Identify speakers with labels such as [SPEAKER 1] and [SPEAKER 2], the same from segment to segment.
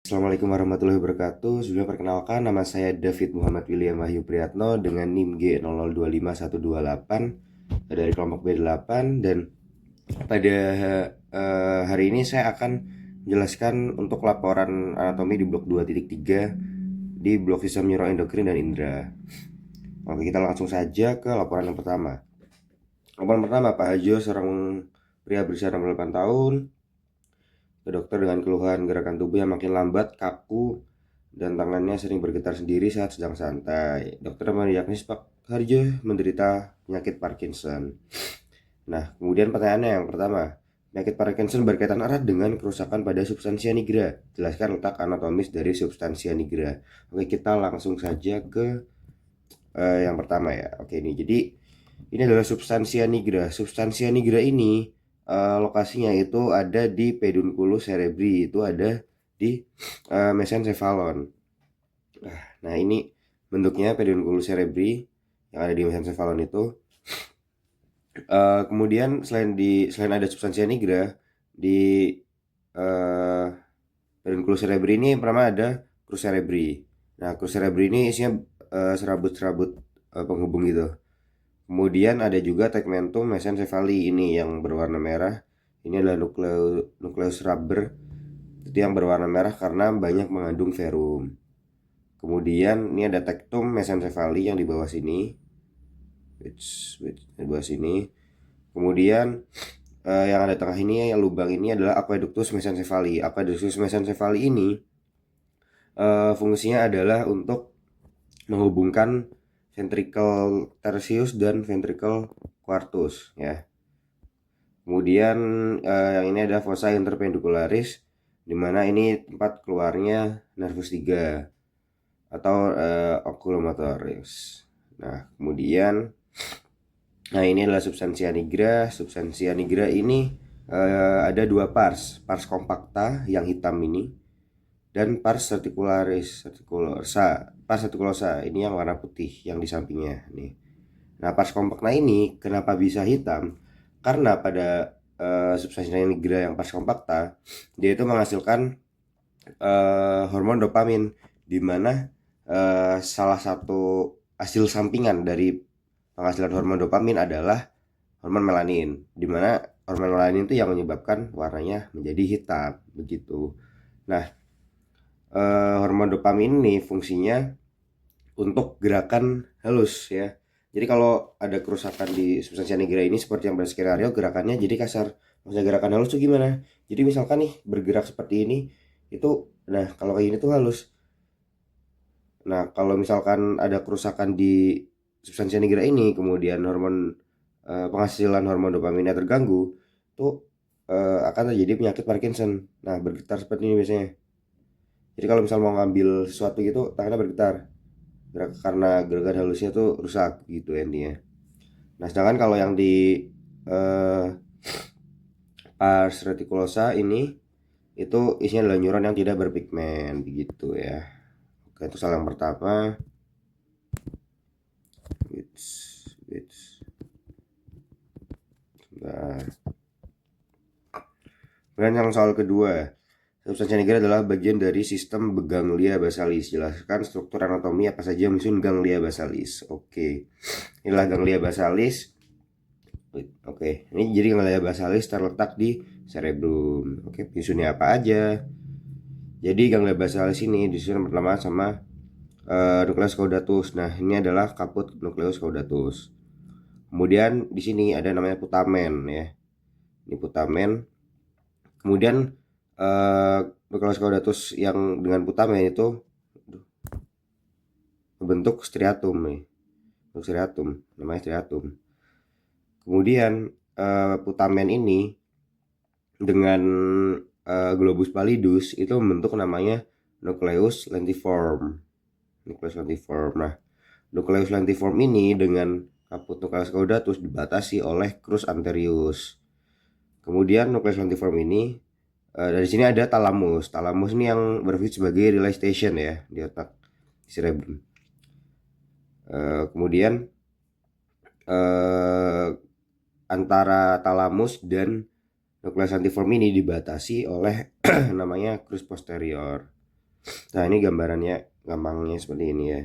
[SPEAKER 1] Assalamualaikum warahmatullahi wabarakatuh. Sudah perkenalkan, nama saya David Muhammad William Wahyu Priyatno dengan NIM G0025128 dari kelompok B8, dan pada hari ini saya akan menjelaskan untuk laporan anatomi di blok 2.3 di blok sistem neuroendokrin dan indera. Oke, kita langsung saja ke laporan yang pertama. Laporan pertama, Pak Hajo, seorang pria berusia 68 tahun, ke dokter dengan keluhan gerakan tubuh yang makin lambat, kaku, dan tangannya sering bergetar sendiri saat sedang santai. Dokter mendiagnosis Pak Harjo menderita penyakit Parkinson. Nah, kemudian pertanyaannya yang pertama, penyakit Parkinson berkaitan erat dengan kerusakan pada substansia nigra. Jelaskan letak anatomis dari substansia nigra. Oke, kita langsung saja ke yang pertama ya. Oke, ini adalah substansia nigra. Substansia nigra ini lokasinya itu ada di pedunculus cerebri, itu ada di mesencephalon. Nah, ini bentuknya pedunculus cerebri yang ada di mesencephalon itu. Kemudian selain ada substansia nigra di pedunculus cerebri ini, pertama ada crus cerebri. Nah, crus cerebri ini isinya serabut-serabut penghubung gitu. Kemudian ada juga tegmentum mesencephaly ini yang berwarna merah. Ini adalah nukleus rubber, itu yang berwarna merah karena banyak mengandung verum. Kemudian ini ada tectum mesencephaly yang di bawah sini. Di bawah sini. Kemudian yang ada tengah ini, yang lubang ini adalah aqueductus mesencephaly. Aqueductus mesencephaly ini fungsinya adalah untuk menghubungkan ventricle tertius dan ventricle quartus ya. Kemudian yang ini ada fossa interpendicularis, di mana ini tempat keluarnya nervus 3 atau oculomotoris. Nah, kemudian ini adalah substansia nigra. Substansia nigra ini ada dua pars compacta yang hitam ini dan pars reticularis ini yang warna putih yang di sampingnya nih. Nah, pars compacta ini kenapa bisa hitam? Karena pada substansi nigra yang pars compacta, dia itu menghasilkan hormon dopamin, di mana salah satu hasil sampingan dari penghasilan hormon dopamin adalah hormon melanin, di mana hormon melanin itu yang menyebabkan warnanya menjadi hitam begitu. Nah, hormon dopamin ini fungsinya untuk gerakan halus ya. Jadi kalau ada kerusakan di substansi nigra ini seperti yang pada skenario, gerakannya jadi kasar. Maksudnya gerakan halus tuh gimana? Jadi misalkan nih bergerak seperti ini, itu nah kalau kayak gini tuh halus. Nah, kalau misalkan ada kerusakan di substansi nigra ini, kemudian penghasilan hormon dopaminnya terganggu, tuh akan terjadi penyakit Parkinson. Nah, bergetar seperti ini biasanya. Jadi kalau misal mau ngambil sesuatu gitu, tangannya bergetar karena gerakan halusnya tuh rusak gitu intinya. Nah, sedangkan kalau yang di pars reticulosa ini itu isinya adalah neuron yang tidak berpigmen begitu ya. Oke, itu salah yang pertama. Nah, kemudian yang soal kedua, substansi nigra adalah bagian dari sistem ganglia basalis. Jelaskan struktur anatomi apa saja menyusun ganglia basalis. Oke. Inilah ganglia basalis. Oke, ini jadi ganglia basalis terletak di cerebrum. Oke, penyusunnya apa aja? Jadi ganglia basalis ini disusun pertama sama nukleus caudatus. Nah, ini adalah kaput nukleus caudatus. Kemudian di sini ada namanya putamen ya. Ini putamen. Kemudian nukleus caudatus yang dengan putamen itu membentuk striatum nih. Striatum, namanya striatum. Kemudian putamen ini dengan globus pallidus itu membentuk namanya nucleus lentiform. Nah, nucleus lentiform ini dengan kaput nukleus caudatus dibatasi oleh crus anterius. Kemudian nucleus lentiform ini dari sini ada talamus. Talamus ini yang berfungsi sebagai relay station ya di otak cerebrum. Kemudian antara talamus dan nukleus lentiform ini dibatasi oleh namanya crus posterior. Nah, ini gambarannya gampangnya seperti ini ya.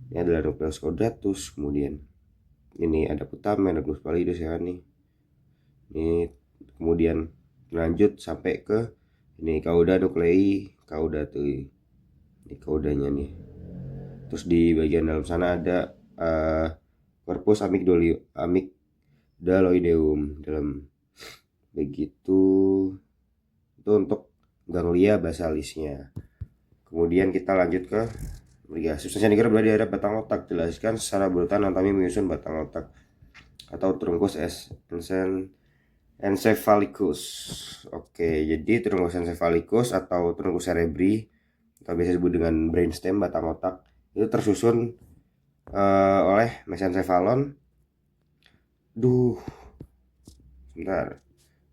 [SPEAKER 1] Ini adalah nukleus quadratus, kemudian ini ada putamen, ada nukleus pallidus ya kan nih. Ini kemudian lanjut sampai ke ini cauda nuclei, cauda tuh. Ini caudanya nih. Terus di bagian dalam sana ada corpus amygdaloideum dalam begitu. Itu untuk ganglia basalisnya. Kemudian kita lanjut ke substansi negara berada di area batang otak. Jelaskan secara berurutan anatomi menyusun batang otak atau trunkus encephalitis. Oke, jadi trunkus encephalitis atau trunkus cerebri atau biasa disebut dengan brainstem batang otak itu tersusun oleh mesencephalon.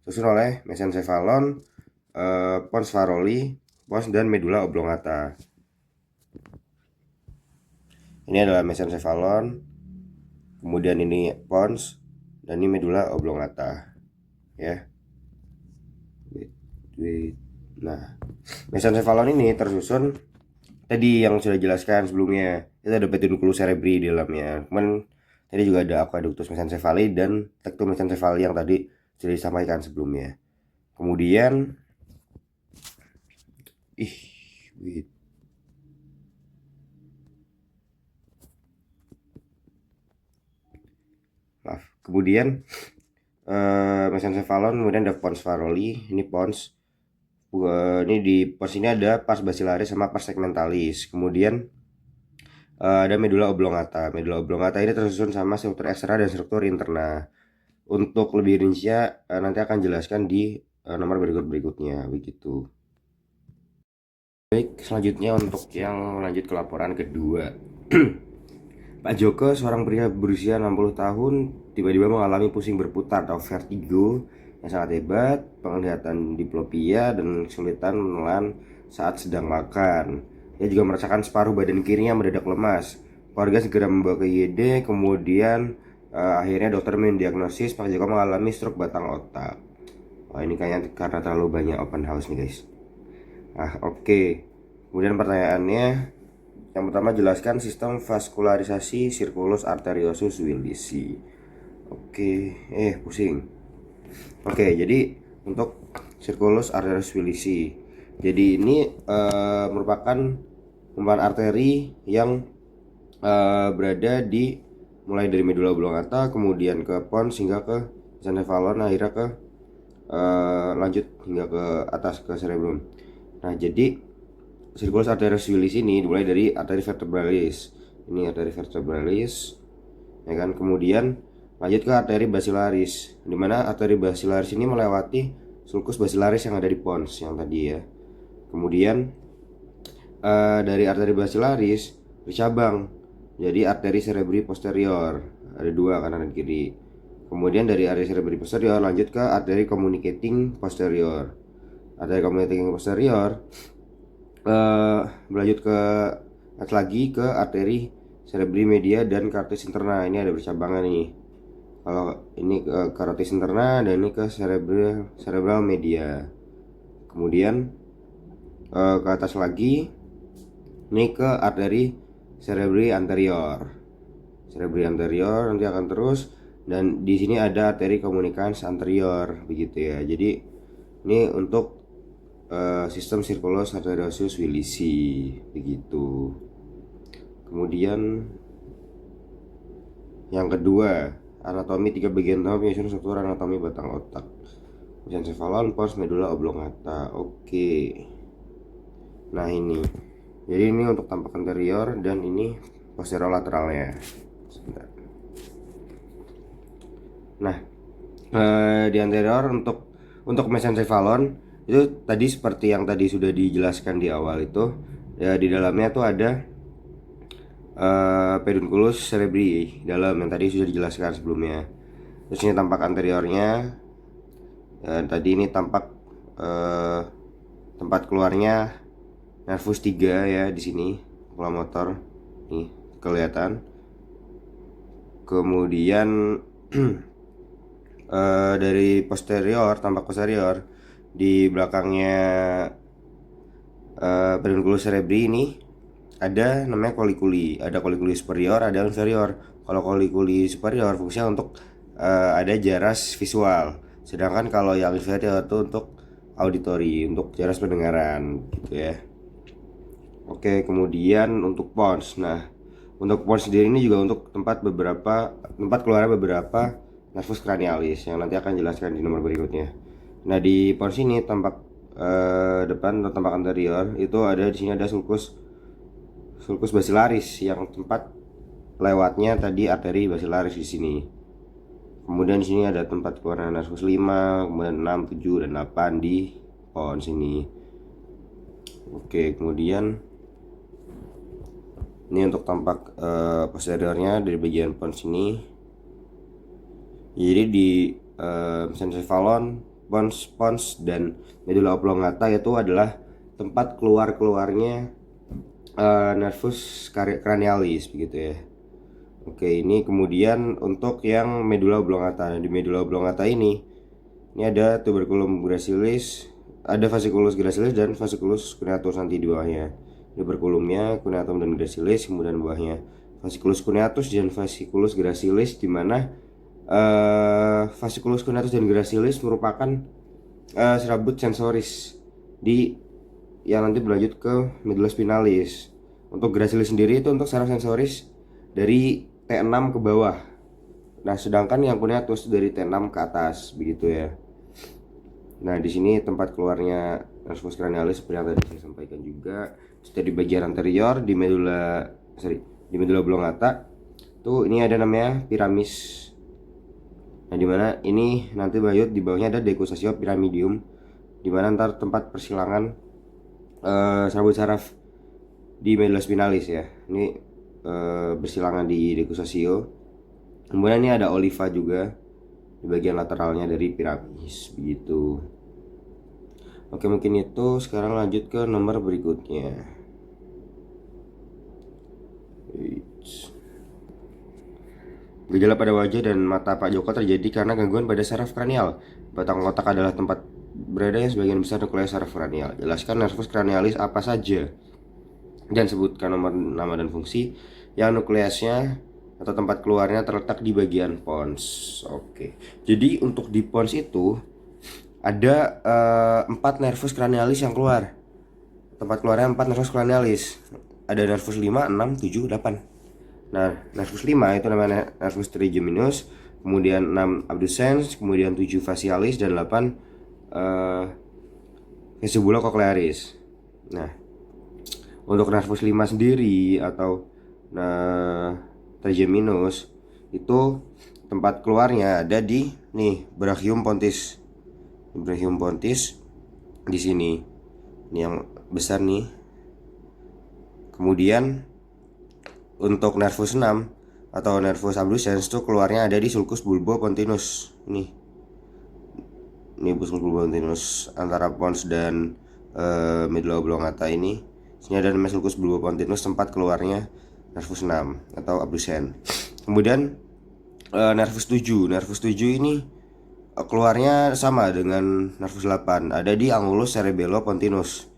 [SPEAKER 1] Tersusun oleh mesencephalon, pons faroli, pons dan medula oblongata. Ini adalah mesencephalon, kemudian ini pons, dan ini medula oblongata ya. Nah, mesencephalon ini tersusun tadi yang sudah jelaskan sebelumnya, itu ada pedunculus cerebri di dalamnya. Cuman tadi juga ada aqueductus mesencephali dan tectum mesencephali yang tadi sudah disampaikan sebelumnya. Kemudian kemudian mesencephalon, kemudian ada pons faroli, ini pons. Ini di pons ini ada pars basilaris sama pars segmentalis. Kemudian ada medula oblongata. Medula oblongata ini tersusun sama struktur eksterna dan struktur interna. Untuk lebih rinci nanti akan jelaskan di nomor berikutnya begitu. Baik, selanjutnya untuk yang lanjut ke laporan kedua. Pak Joko, seorang pria berusia 60 tahun, tiba-tiba mengalami pusing berputar atau vertigo yang sangat hebat, penglihatan diplopia, dan kesulitan menelan saat sedang makan. Dia juga merasakan separuh badan kirinya mendadak lemas. Keluarga segera membawa ke IGD, kemudian akhirnya dokter mendiagnosis Pak Joko mengalami stroke batang otak. Wah, ini kayaknya karena terlalu banyak open house nih guys. Oke. Kemudian pertanyaannya, yang pertama, jelaskan sistem vaskularisasi sirkulus arteriosus Willisi. Oke, pusing. Oke, jadi untuk sirkulus arteriosus Willisi, jadi ini merupakan kumpulan arteri yang berada di mulai dari medula oblongata, kemudian ke pons hingga ke mesencephalon, akhirnya ke lanjut hingga ke atas ke cerebrum. Nah, jadi sirkulus arterius Willisi ini dimulai dari arteri vertebralis. Ini arteri vertebralis, ya kan. Kemudian lanjut ke arteri basilaris, di mana arteri basilaris ini melewati sulcus basilaris yang ada di pons yang tadi ya. Kemudian dari arteri basilaris bercabang jadi arteri cerebri posterior, ada dua kanan dan kiri. Kemudian dari arteri cerebri posterior lanjut ke arteri communicating posterior. Arteri communicating posterior berlanjut ke lagi ke arteri cerebri media dan carotis interna. Ini ada bercabangan nih. Kalau ini ke carotis interna dan ini ke cerebral media. Kemudian ke atas lagi ini ke arteri cerebri anterior. Cerebri anterior nanti akan terus, dan di sini ada arteri communicans anterior begitu ya. Jadi ini untuk sistem sirkulus arteriosus Willisi begitu. Kemudian yang kedua, anatomi 3 bagian utama penyusunan struktur anatomi batang otak. Mesencephalon, pons, medula oblongata. Oke. Nah, ini. Jadi ini untuk tampak anterior dan ini posterolateralnya. Sebentar. Nah, di anterior untuk mesencephalon itu tadi seperti yang tadi sudah dijelaskan di awal itu ya, di dalamnya tuh ada pedunculus cerebri dalam yang tadi sudah dijelaskan sebelumnya. Terus ini tampak anteriornya, dan tadi ini tampak tempat keluarnya nervus 3 ya, di sini pola motor nih kelihatan. Kemudian dari posterior, tampak posterior di belakangnya pedunculus cerebri ini ada namanya kolikuli, ada kolikuli superior, ada inferior. Kalau kolikuli superior fungsinya untuk ada jaras visual, sedangkan kalau yang inferior itu untuk auditory, untuk jaras pendengaran gitu ya. Oke, kemudian untuk pons. Nah, untuk pons sendiri ini juga untuk tempat keluar beberapa nervus cranialis yang nanti akan jelaskan di nomor berikutnya. Nah, di pons ini tampak depan atau tampak anterior itu ada di sini ada sulcus basilaris yang tempat lewatnya tadi arteri basilaris di sini. Kemudian di sini ada tempat keluar nervus 5, kemudian 6, 7 dan 8 di pons ini. Oke, kemudian ini untuk tampak posteriornya dari bagian pons ini. Jadi di mesencephalon, pons dan medula oblongata itu adalah tempat keluarnya nervus cranialis begitu ya. Oke, ini kemudian untuk yang medula oblongata. Nah, di medula oblongata ini ada tuberculum gracilis, ada fasciculus gracilis dan fasciculus cuneatus nanti di bawahnya. Tuberculumnya, cuneatum dan gracilis, kemudian bawahnya fasciculus cuneatus dan fasciculus gracilis, di mana fasciculus cuneatus dan gracilis merupakan serabut sensoris yang nanti berlanjut ke medula spinalis. Untuk gracilis sendiri itu untuk saraf sensoris dari T6 ke bawah. Nah, sedangkan yang cuneatus dari T6 ke atas begitu ya. Nah, di sini tempat keluarnya nervus cranialis seperti yang tadi saya sampaikan juga. Di bagian anterior di medula oblongata tuh ini ada namanya piramis. Nah, dimana ini nanti bayut di bawahnya ada decussatio pyramidium, dimana ntar tempat persilangan serabut saraf di medula spinalis ya. Ini bersilangan di decussatio. Kemudian ini ada oliva juga di bagian lateralnya dari piramis begitu. Oke, mungkin itu. Sekarang lanjut ke nomor berikutnya. Gejala pada wajah dan mata Pak Joko terjadi karena gangguan pada saraf kranial. Batang otak adalah tempat beradanya sebagian besar nukleus saraf kranial. Jelaskan nervus cranialis apa saja dan sebutkan nomor, nama dan fungsi yang nukleusnya atau tempat keluarnya terletak di bagian pons. Oke. Jadi untuk di pons itu ada 4 nervus cranialis yang keluar. Tempat keluarnya 4 nervus cranialis. Ada nervus 5, 6, 7, 8. Nah, nervus 5 itu namanya nervus trigeminus, kemudian 6 abducens, kemudian 7 facialis dan 8 vestibulocochlearis. Nah, untuk nervus 5 sendiri atau trigeminus itu tempat keluarnya ada di brachium pontis. Brachium pontis di sini. Ini yang besar nih. Kemudian untuk nervus 6 atau nervus abducens itu keluarnya ada di sulcus bulbopontinus. Ini sulcus bulbopontinus antara pons dan medula oblongata ini. Sini ada namanya sulcus bulbopontinus, tempat keluarnya nervus 6 atau abducens. Kemudian nervus 7. Nervus 7 ini keluarnya sama dengan nervus 8, ada di angulus cerebelopontinus.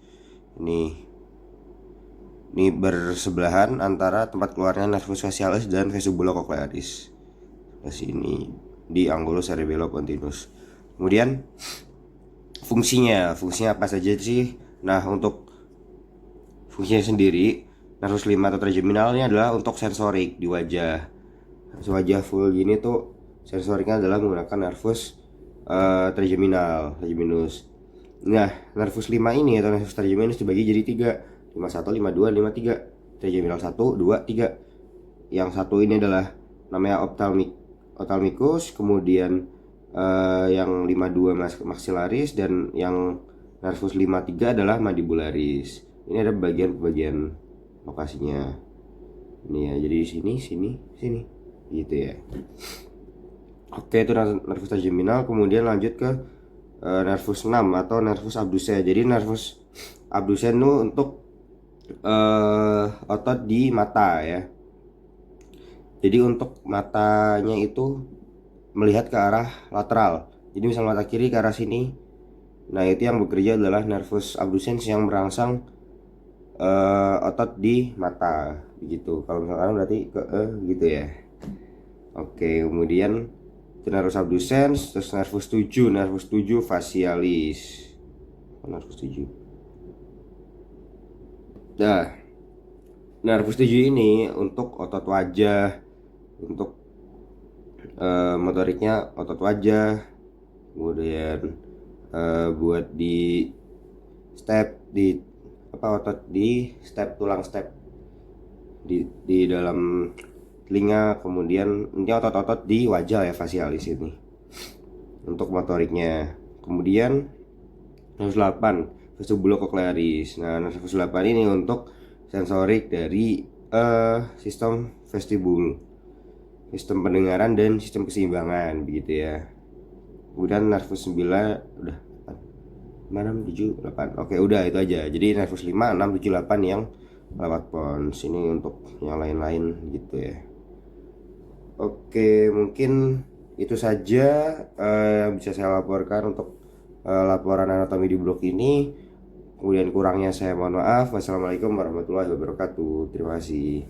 [SPEAKER 1] Ini bersebelahan antara tempat keluarnya nervus facialis dan vestibulocochlearis. Di sini di angulus cerebelopontinus. Kemudian fungsinya apa saja sih? Nah, untuk fungsinya sendiri, nervus 5 atau trigeminalnya adalah untuk sensorik di wajah. Wajah full gini tuh sensoriknya adalah menggunakan nervus trigeminus. Nah, nervus 5 ini atau nervus trigeminus dibagi jadi 3. 51, 52, 53. Trigeminal 1, 2, 3. Yang satu ini adalah namanya ophthalmicus, kemudian yang 52 maxillaris, dan yang nervus 53 adalah mandibularis. Ini ada bagian lokasinya. Ini ya, jadi sini gitu ya. Oke, itu nervus trigeminal. Kemudian lanjut ke nervus 6 atau nervus abducens. Jadi nervus abducens itu untuk otot di mata ya. Jadi untuk matanya itu melihat ke arah lateral. Jadi misal mata kiri ke arah sini. Nah, itu yang bekerja adalah nervus abducens yang merangsang otot di mata begitu. Kalau misalkan berarti ke gitu ya. Oke, kemudian itu nervus abducens, terus nervus 7 facialis. Nervus 7. Nah, nervus 7 ini untuk otot wajah, untuk motoriknya otot wajah, kemudian buat di step di otot di tulang step di dalam telinga, kemudian ini otot-otot di wajah ya, facialis ini untuk motoriknya. Kemudian nervus 8 vestibulocochlearis. Nah, nervus 8 ini untuk sensorik dari sistem vestibul, sistem pendengaran dan sistem keseimbangan begitu ya. Kemudian nervus 9 udah 6, 7, 8. Oke, udah itu aja. Jadi nervus 5, 6, 7, 8 yang lewat pons. Ini untuk yang lain-lain gitu ya. Oke, mungkin itu saja yang bisa saya laporkan untuk laporan anatomi di blok ini. Kemudian kurangnya saya mohon maaf. Wassalamualaikum warahmatullahi wabarakatuh. Terima kasih.